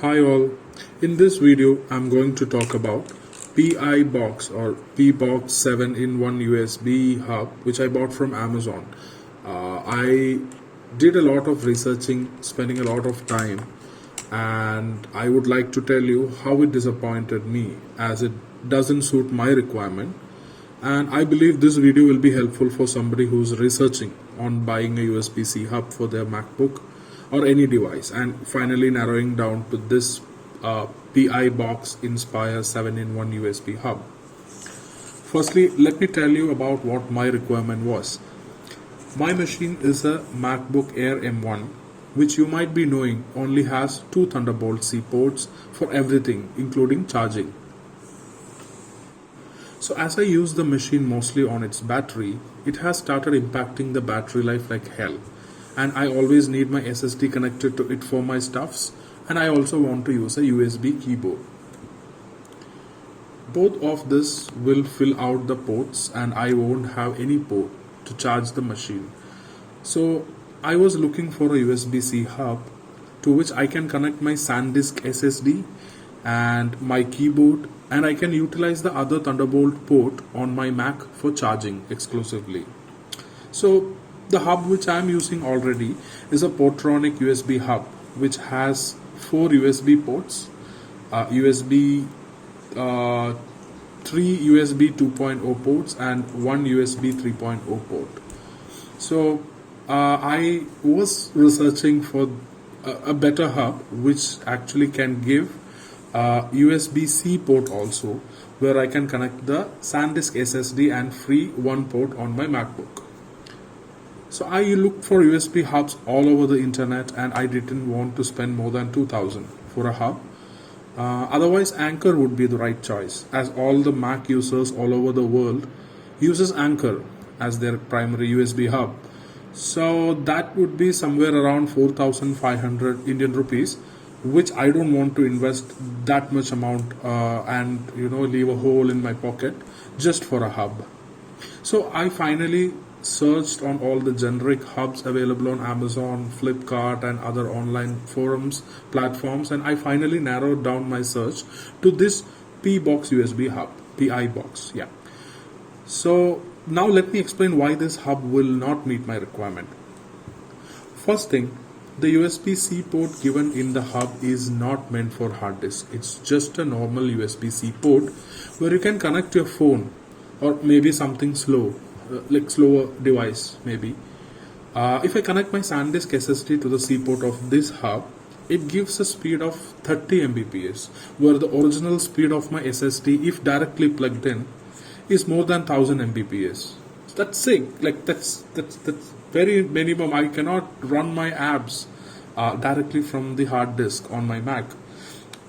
Hi all, in this video I'm going to talk about Pibox or Pibox 7-in-1 USB hub which I bought from Amazon. I did a lot of researching, spending a lot of time, and I would like to tell you how it disappointed me as it doesn't suit my requirement, and I believe this video will be helpful for somebody who's researching on buying a USB-C hub for their MacBook or any device, and finally narrowing down to this Pibox Inspire 7-in-1 USB hub. Firstly, let me tell you about what my requirement was. My machine is a Macbook Air M1, which you might be knowing only has two Thunderbolt C ports for everything, including charging. So as I use the machine mostly on its battery, it has started impacting the battery life like hell. And I always need my SSD connected to it for my stuffs, and I also want to use a USB keyboard. Both of this will fill out the ports and I won't have any port to charge the machine. So I was looking for a USB-C hub to which I can connect my SanDisk SSD and my keyboard, and I can utilize the other Thunderbolt port on my Mac for charging exclusively. So the hub which I am using already is a Portronic USB hub which has 4 USB ports, USB 3 USB 2.0 ports and 1 USB 3.0 port. So I was researching for a better hub which actually can give USB-C port also, where I can connect the SanDisk SSD and free one port on my MacBook. So I looked for USB hubs all over the internet, and I didn't want to spend more than 2,000 for a hub. Otherwise Anker would be the right choice, as all the Mac users all over the world uses Anker as their primary USB hub. So that would be somewhere around 4,500 Indian rupees, which I don't want to invest that much amount and leave a hole in my pocket just for a hub. So I finally searched on all the generic hubs available on Amazon, Flipkart and other online forums, platforms, and I finally narrowed down my search to this Pibox USB hub, Pibox, yeah. So now let me explain why this hub will not meet my requirement. First thing, the USB-C port given in the hub is not meant for hard disk. It's just a normal USB-C port where you can connect your phone or maybe something slow, like slower device maybe. If I connect my SanDisk SSD to the C port of this hub, it gives a speed of 30 Mbps, where the original speed of my SSD, if directly plugged in, is more than 1000 Mbps. That's sick. Like that's very minimum. I cannot run my apps directly from the hard disk on my Mac.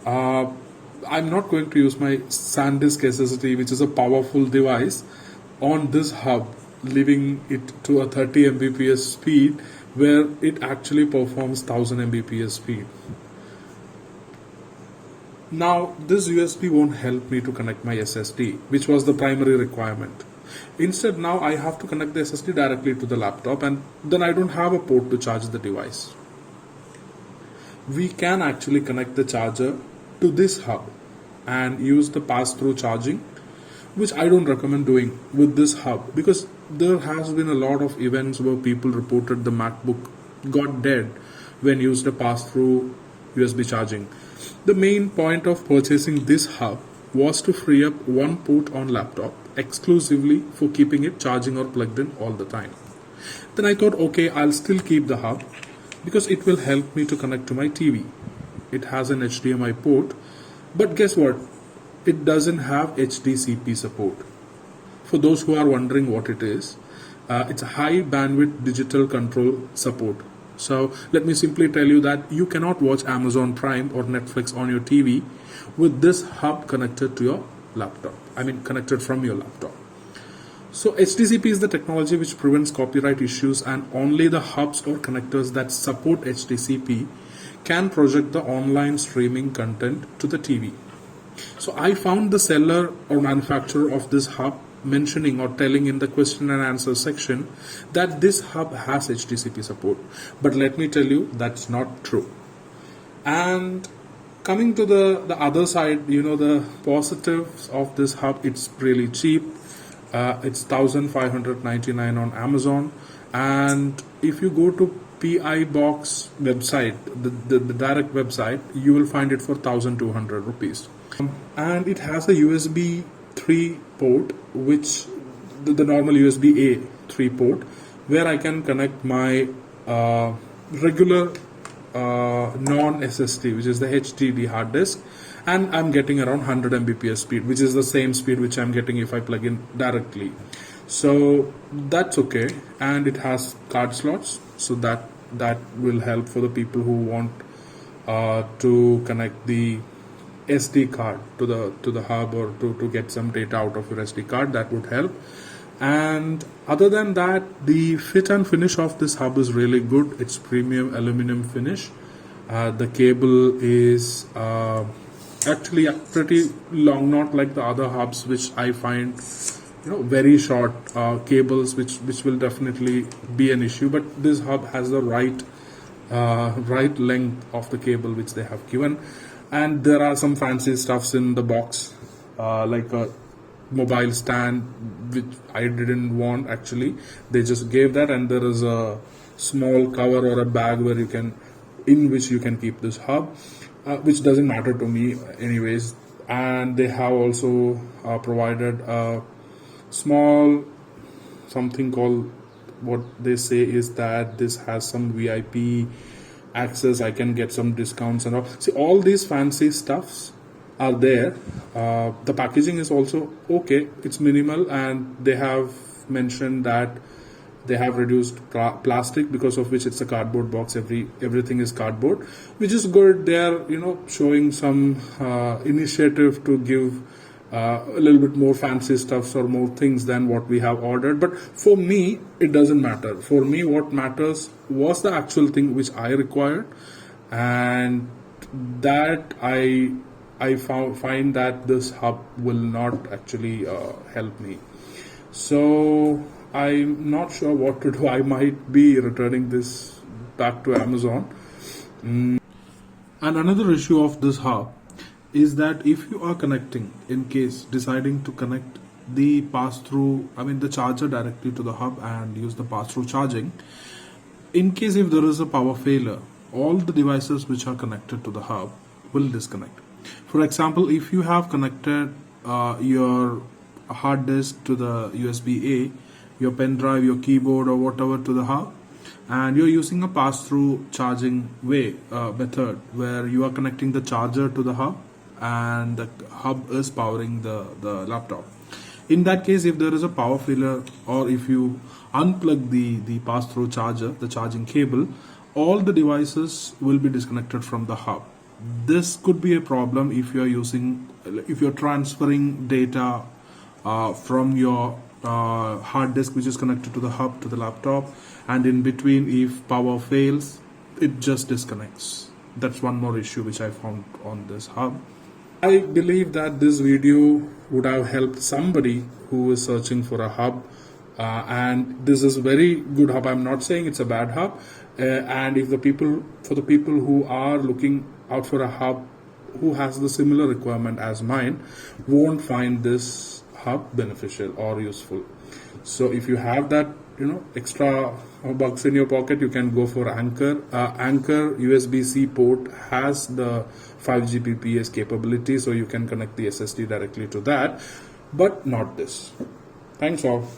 I'm not going to use my SanDisk SSD, which is a powerful device, on this hub, leaving it to a 30 Mbps speed where it actually performs 1000 Mbps speed. Now this USB won't help me to connect my SSD, which was the primary requirement. Instead, now I have to connect the SSD directly to the laptop, and then I don't have a port to charge the device. We can actually connect the charger to this hub and use the pass-through charging, which I don't recommend doing with this hub, because there has been a lot of events where people reported the MacBook got dead when used a pass-through USB charging. The main point of purchasing this hub was to free up one port on laptop exclusively for keeping it charging or plugged in all the time. Then I thought, okay, I'll still keep the hub because it will help me to connect to my TV. It has an HDMI port, but guess what? It doesn't have HDCP support. For those who are wondering what it is, it's a high bandwidth digital control support. So let me simply tell you that you cannot watch Amazon Prime or Netflix on your TV with this hub connected to your laptop. Connected from your laptop. So HDCP is the technology which prevents copyright issues, and only the hubs or connectors that support HDCP can project the online streaming content to the TV. So I found the seller or manufacturer of this hub mentioning or telling in the question and answer section that this hub has HDCP support. But let me tell you, that's not true. And Coming to the other side, the positives of this hub, it's really cheap. It's 1,599 on Amazon, and if you go to Pibox website, the direct website, you will find it for 1,200 rupees. And it has a USB 3 port, which the normal USB A 3 port, where I can connect my regular non SSD, which is the HDD hard disk, and I'm getting around 100 Mbps speed, which is the same speed which I'm getting if I plug in directly. So that's okay, and it has card slots, so that will help for the people who want to connect the SD card to the hub, or to get some data out of your SD card. That would help. And other than that, the fit and finish of this hub is really good. It's premium aluminum finish. The cable is actually pretty long, not like the other hubs which I find very short cables, which will definitely be an issue. But this hub has the right length of the cable which they have given. And there are some fancy stuffs in the box, like a mobile stand, which I didn't want actually. They just gave that, and there is a small cover or a bag in which you can keep this hub, which doesn't matter to me anyways. And they have also provided a small something called, what they say is that this has some VIP access. I can get some discounts and all. See, all these fancy stuffs are there. The packaging is also okay. It's minimal, and they have mentioned that they have reduced plastic, because of which it's a cardboard box. Everything is cardboard, which is good. They are showing some initiative to give a little bit more fancy stuffs or more things than what we have ordered. But for me, it doesn't matter. For me, what matters was the actual thing which I required, and that I find that this hub will not actually help me. So I'm not sure what to do. I might be returning this back to Amazon. And another issue of this hub is that if you are connecting, in case deciding to connect the the charger directly to the hub and use the pass-through charging, in case if there is a power failure, all the devices which are connected to the hub will disconnect. For example, if you have connected your hard disk to the USB A, your pen drive, your keyboard, or whatever to the hub, and you're using a pass-through charging method where you are connecting the charger to the hub and the hub is powering the laptop. In that case, if there is a power failure, or if you unplug the pass-through charger, the charging cable, all the devices will be disconnected from the hub. This could be a problem if you're transferring data from your hard disk, which is connected to the hub, to the laptop, and in between, if power fails, it just disconnects. That's one more issue which I found on this hub. I believe that this video would have helped somebody who is searching for a hub, and this is a very good hub. I'm not saying it's a bad hub, and for the people who are looking out for a hub who has the similar requirement as mine, won't find this hub beneficial or useful. So if you have that extra bucks in your pocket, you can go for Anchor. Anchor USB-C port has the 5 Gbps capability, so you can connect the SSD directly to that, but not this. Thanks all.